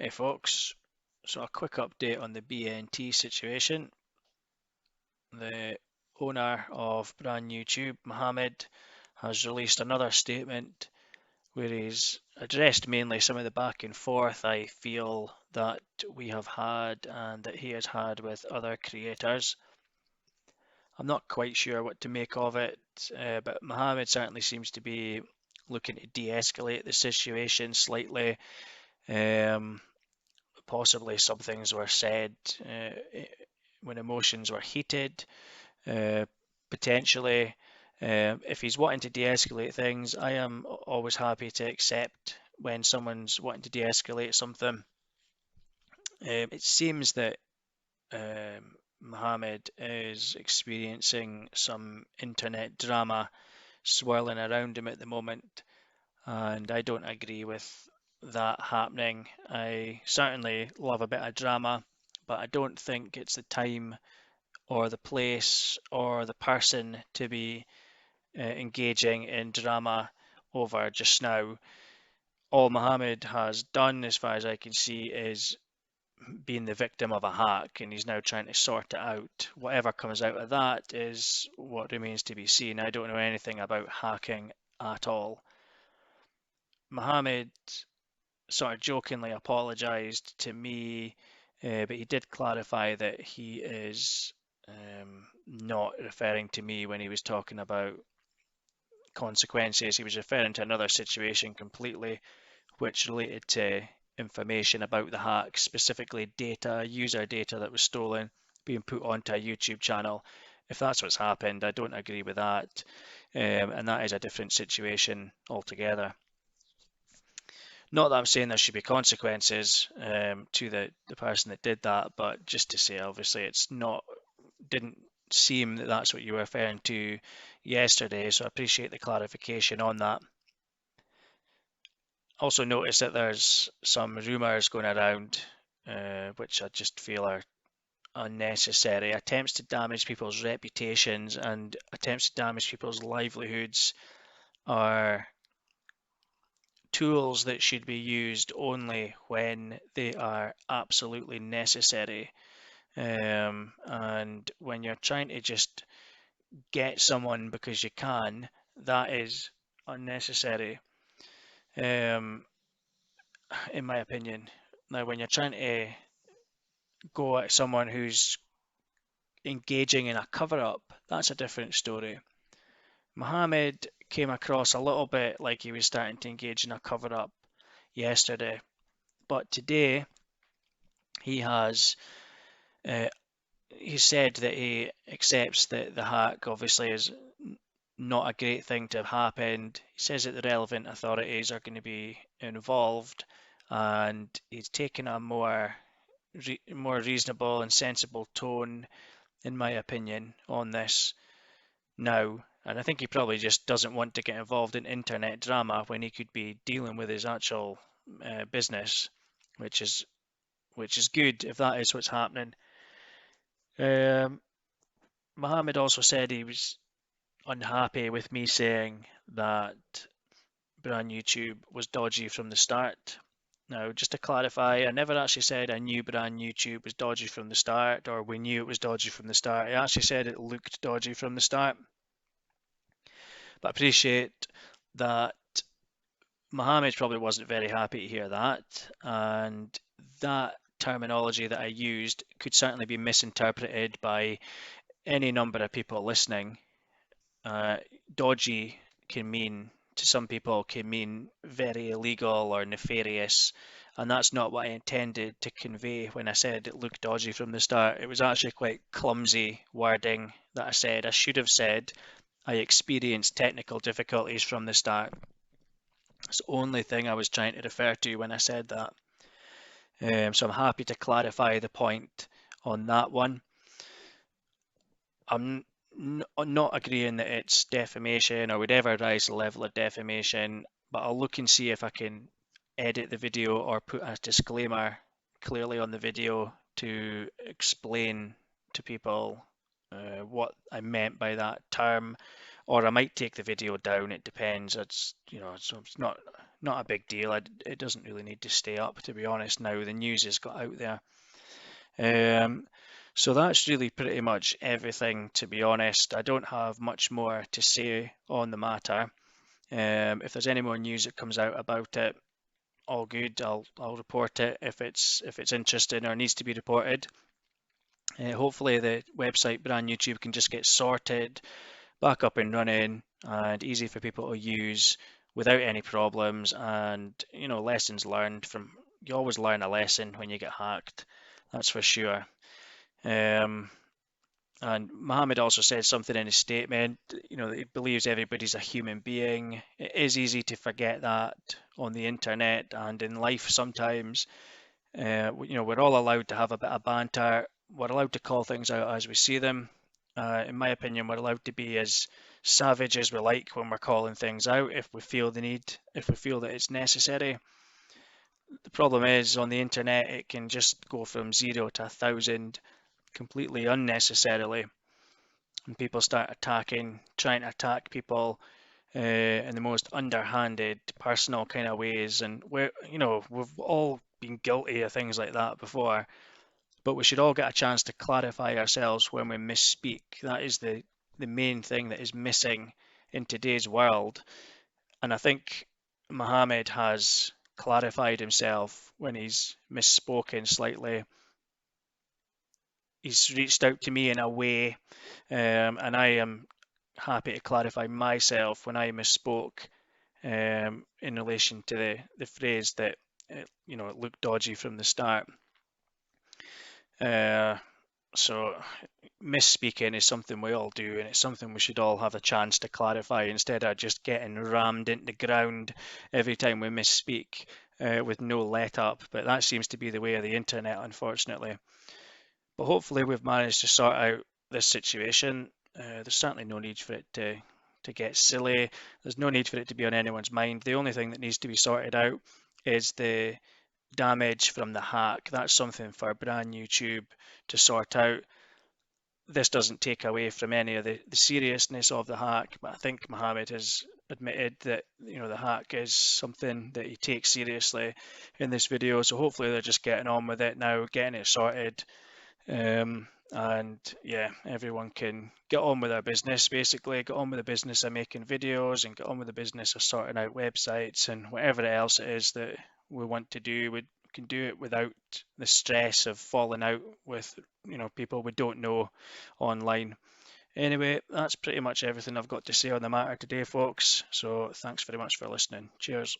Hey folks, so a quick update on the BNT situation. The owner of Brand New Tube, Mohammed, has released another statement where he's addressed mainly some of the back and forth I feel that we have had and that he has had with other creators. I'm not quite sure what to make of it, but Mohammed certainly seems to be looking to de-escalate the situation slightly. Um, Possibly some things were said when emotions were heated. Uh, Potentially, if he's wanting to de-escalate things, I am always happy to accept when someone's wanting to de-escalate something. It seems that Mohammed is experiencing some internet drama swirling around him at the moment, and I don't agree with that happening. I certainly love a bit of drama, but I don't think it's the time or the place or the person to be engaging in drama over just now. All Mohammed has done, as far as I can see, is being the victim of a hack, and he's now trying to sort it out. Whatever comes out of that is what remains to be seen. I don't know anything about hacking at all. Mohammed sort of jokingly apologized to me, but he did clarify that he is not referring to me when he was talking about consequences. He was referring to another situation completely, which related to information about the hack, specifically data, user data that was stolen, being put onto a YouTube channel. If that's what's happened, I don't agree with that, and that is a different situation altogether. Not that I'm saying there should be consequences to the person that did that, but just to say, obviously, it's not, didn't seem that that's what you were referring to yesterday, so I appreciate the clarification on that. Also noticed that there's some rumours going around, which I just feel are unnecessary. Attempts to damage people's reputations and attempts to damage people's livelihoods are tools that should be used only when they are absolutely necessary. And when you're trying to just get someone because you can, that is unnecessary, um, in my opinion. Now, when you're trying to go at someone who's engaging in a cover up, that's a different story. Mohammed came across a little bit like he was starting to engage in a cover up yesterday, but today he has uh, he said that he accepts that the hack obviously is not a great thing to have happened. He says that the relevant authorities are going to be involved, and he's taken a more reasonable and sensible tone, in my opinion, on this now. And I think he probably just doesn't want to get involved in internet drama when he could be dealing with his actual business, which is good if that is what's happening. Um, Mohammed also said he was unhappy with me saying that Brand YouTube was dodgy from the start. Now, just to clarify, I never actually said I knew Brand YouTube was dodgy from the start or we knew it was dodgy from the start. I actually said it looked dodgy from the start. But I appreciate that Mohammed probably wasn't very happy to hear that, and that terminology that I used could certainly be misinterpreted by any number of people listening. Dodgy can mean, to some people, can mean very illegal or nefarious, and that's not what I intended to convey when I said it looked dodgy from the start. It was actually quite clumsy wording that I said. I should have said I experienced technical difficulties from the start. It's the only thing I was trying to refer to when I said that. So I'm happy to clarify the point on that one. I'm not agreeing that it's defamation or would ever rise to the level of defamation, but I'll look and see if I can edit the video or put a disclaimer clearly on the video to explain to people what I meant by that term, or I might take the video down. It depends. It's, you know, so it's not a big deal. It doesn't really need to stay up, to be honest, now the news has got out there. So that's really pretty much everything, to be honest. I don't have much more to say on the matter. If there's any more news that comes out about it, all good. I'll report it if it's interesting or needs to be reported. Hopefully the website Brand YouTube can just get sorted, back up and running, and easy for people to use without any problems. And lessons learned from, you always learn a lesson when you get hacked, that's for sure. And Mohammed also said something in his statement, that he believes everybody's a human being. It is easy to forget that on the internet and in life sometimes. We're all allowed to have a bit of banter. We're allowed to call things out as we see them. In my opinion, we're allowed to be as savage as we like when we're calling things out if we feel the need, if we feel that it's necessary. The problem is on the internet, it can just go from 0 to 1,000 completely unnecessarily, and people start trying to attack people in the most underhanded, personal kind of ways. And we've all been guilty of things like that before, but we should all get a chance to clarify ourselves when we misspeak. That is the main thing that is missing in today's world. And I think Mohammed has clarified himself when he's misspoken slightly. He's reached out to me in a way, and I am happy to clarify myself when I misspoke in relation to the phrase that it looked dodgy from the start. So misspeaking is something we all do, and it's something we should all have a chance to clarify instead of just getting rammed into the ground every time we misspeak with no let up. But that seems to be the way of the internet, unfortunately. But hopefully we've managed to sort out this situation. There's certainly no need for it to get silly. There's no need for it to be on anyone's mind. The only thing that needs to be sorted out is the damage from the hack. That's something for Brand YouTube to sort out. This doesn't take away from any of the seriousness of the hack, but I think Mohammed has admitted that the hack is something that he takes seriously in this video. So hopefully they're just getting on with it now, getting it sorted. And yeah, everyone can get on with their business, basically get on with the business of making videos and get on with the business of sorting out websites and whatever else it is that we want to do. We can do it without the stress of falling out with people we don't know online. Anyway, that's pretty much everything I've got to say on the matter today, folks. So thanks very much for listening. Cheers.